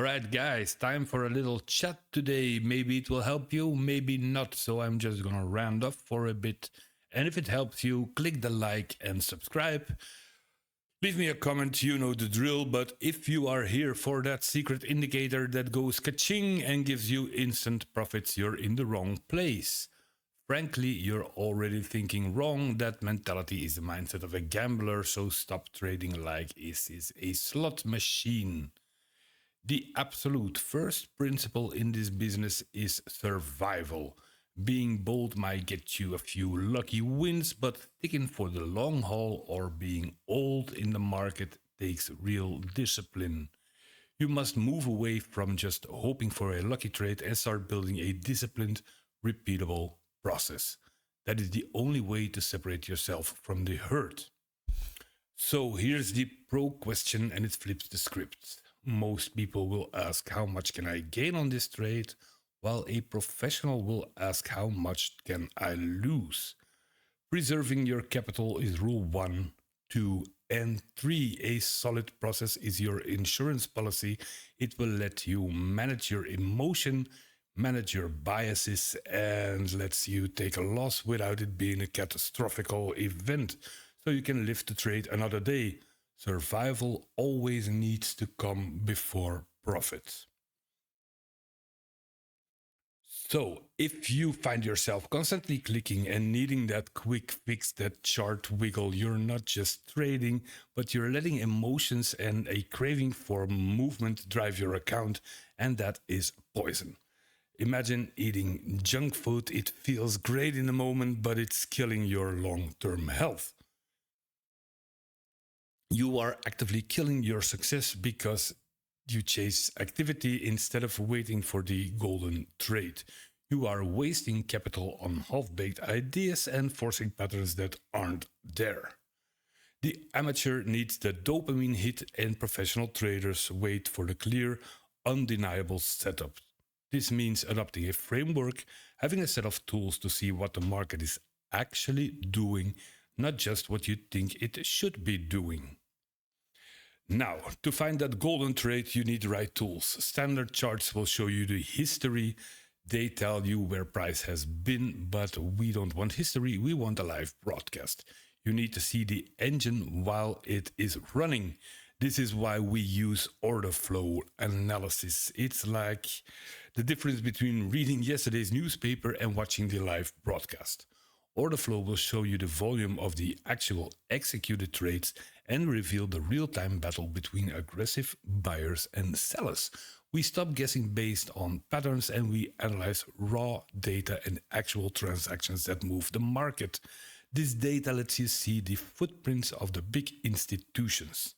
Alright guys, time for a little chat today. Maybe it will help you, maybe not, so I'm just gonna round off for a bit. And if it helps you, click the like and subscribe. Leave me a comment, you know the drill, but if you are here for that secret indicator that goes ka-ching and gives you instant profits, you're in the wrong place. Frankly, you're already thinking wrong. That mentality is the mindset of a gambler, so stop trading like this is a slot machine. The absolute first principle in this business is survival. Being bold might get you a few lucky wins, but sticking for the long haul or being old in the market takes real discipline. You must move away from just hoping for a lucky trade and start building a disciplined, repeatable process. That is the only way to separate yourself from the herd. So here's the pro question, and it flips the script. Most people will ask, how much can I gain on this trade? While a professional will ask, how much can I lose? Preserving your capital is rule 1, 2, and 3. A solid process is your insurance policy. It will let you manage your emotion, manage your biases, and lets you take a loss without it being a catastrophic event, so you can live the trade another day. Survival always needs to come before profit. So, if you find yourself constantly clicking and needing that quick fix, that chart wiggle, you're not just trading, but you're letting emotions and a craving for movement drive your account, and that is poison. Imagine eating junk food. It feels great in the moment, but it's killing your long-term health. You are actively killing your success because you chase activity instead of waiting for the golden trade. You are wasting capital on half-baked ideas and forcing patterns that aren't there. The amateur needs the dopamine hit, and professional traders wait for the clear, undeniable setup. This means adopting a framework, having a set of tools to see what the market is actually doing, not just what you think it should be doing. Now, to find that golden trade, you need the right tools. Standard charts will show you the history. They tell you where price has been, but we don't want history, we want a live broadcast. You need to see the engine while it is running. This is why we use order flow analysis. It's like the difference between reading yesterday's newspaper and watching the live broadcast. Order flow will show you the volume of the actual executed trades and reveal the real-time battle between aggressive buyers and sellers. We stop guessing based on patterns and we analyze raw data and actual transactions that move the market. This data lets you see the footprints of the big institutions.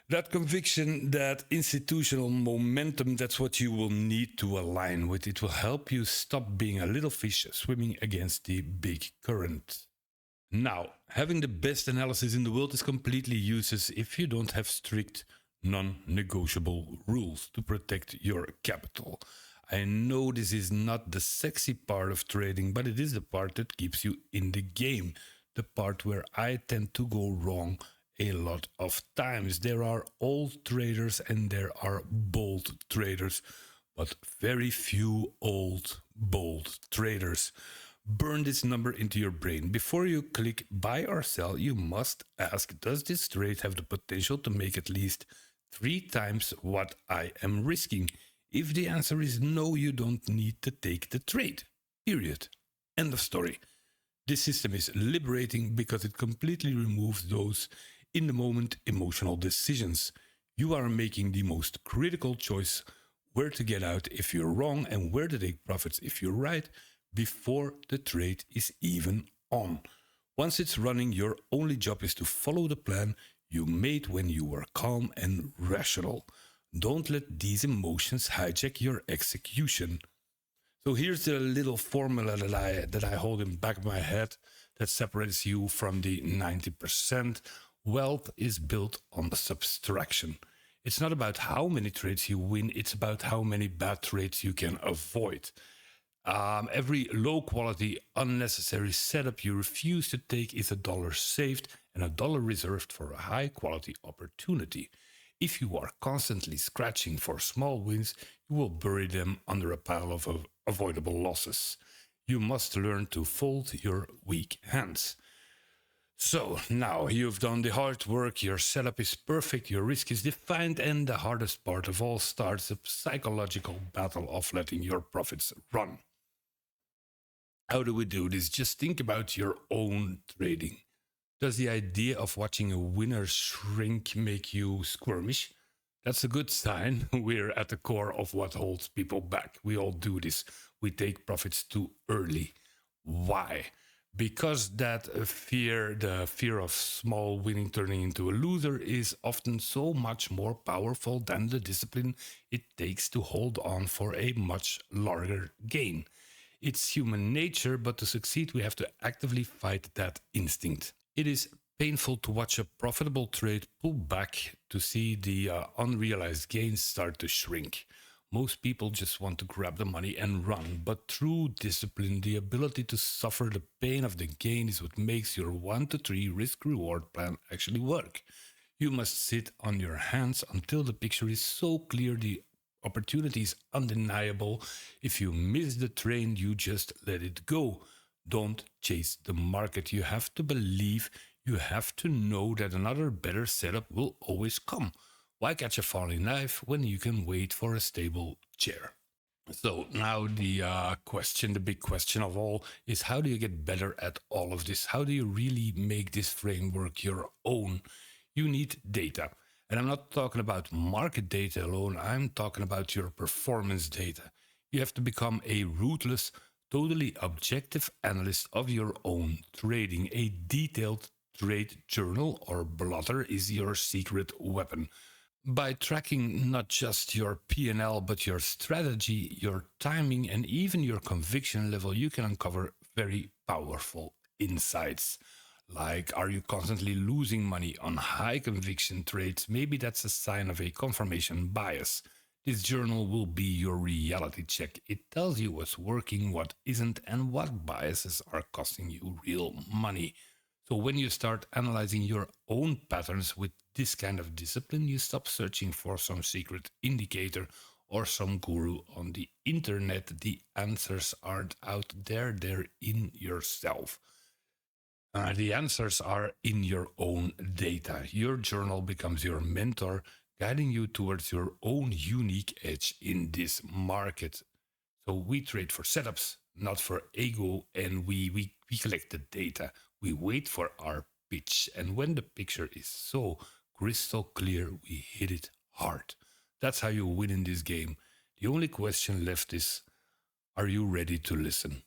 That conviction, that institutional momentum, that's what you will need to align with. It will help you stop being a little fish swimming against the big current. Now, having the best analysis in the world is completely useless if you don't have strict, non-negotiable rules to protect your capital. I know this is not the sexy part of trading, but it is the part that keeps you in the game, the part where I tend to go wrong a lot of times. There are old traders and there are bold traders, but very few old, bold traders. Burn this number into your brain. Before you click buy or sell, you must ask, does this trade have the potential to make at least 3 times what I am risking? If the answer is no, you don't need to take the trade. Period. End of story. This system is liberating because it completely removes those in the moment emotional decisions. You are making the most critical choice where to get out if you're wrong and where to take profits if you're right before the trade is even on. Once it's running, your only job is to follow the plan you made when you were calm and rational. Don't let these emotions hijack your execution. So here's the little formula that I hold in the back of my head that separates you from the 90%. Wealth is built on subtraction. It's not about how many trades you win, it's about how many bad trades you can avoid. Every low-quality, unnecessary setup you refuse to take is $1 saved and $1 reserved for a high-quality opportunity. If you are constantly scratching for small wins, you will bury them under a pile of avoidable losses. You must learn to fold your weak hands. So now you've done the hard work, your setup is perfect, your risk is defined, and the hardest part of all starts the psychological battle of letting your profits run. How do we do this? Just think about your own trading. Does the idea of watching a winner shrink make you squirmish? That's a good sign. We're at the core of what holds people back. We all do this. We take profits too early. Why? Because that fear, the fear of small winning turning into a loser, is often so much more powerful than the discipline it takes to hold on for a much larger gain. It's human nature, but to succeed, we have to actively fight that instinct. It is painful to watch a profitable trade pull back to see the unrealized gains start to shrink. Most people just want to grab the money and run, but through discipline, the ability to suffer the pain of the gain is what makes your 1 to 3 risk reward plan actually work. You must sit on your hands until the picture is so clear the opportunity is undeniable. If you miss the train, you just let it go. Don't chase the market. You have to believe, you have to know that another better setup will always come. Why catch a falling knife when you can wait for a stable chair? So now the question, the big question of all, is how do you get better at all of this? How do you really make this framework your own? You need data. And I'm not talking about market data alone. I'm talking about your performance data. You have to become a ruthless, totally objective analyst of your own trading. A detailed trade journal or blotter is your secret weapon. By tracking not just your P&L, but your strategy, your timing, and even your conviction level, you can uncover very powerful insights. Like, are you constantly losing money on high conviction trades? Maybe that's a sign of a confirmation bias. This journal will be your reality check. It tells you what's working, what isn't, and what biases are costing you real money. So when you start analyzing your own patterns with this kind of discipline, you stop searching for some secret indicator or some guru on the internet. The answers aren't out there, they're in yourself. The answers are in your own data. Your journal becomes your mentor, guiding you towards your own unique edge in this market. So we trade for setups, not for ego, and we collect the data. We wait for our pitch, and when the picture is so crystal clear, we hit it hard. That's how you win in this game. The only question left is, are you ready to listen?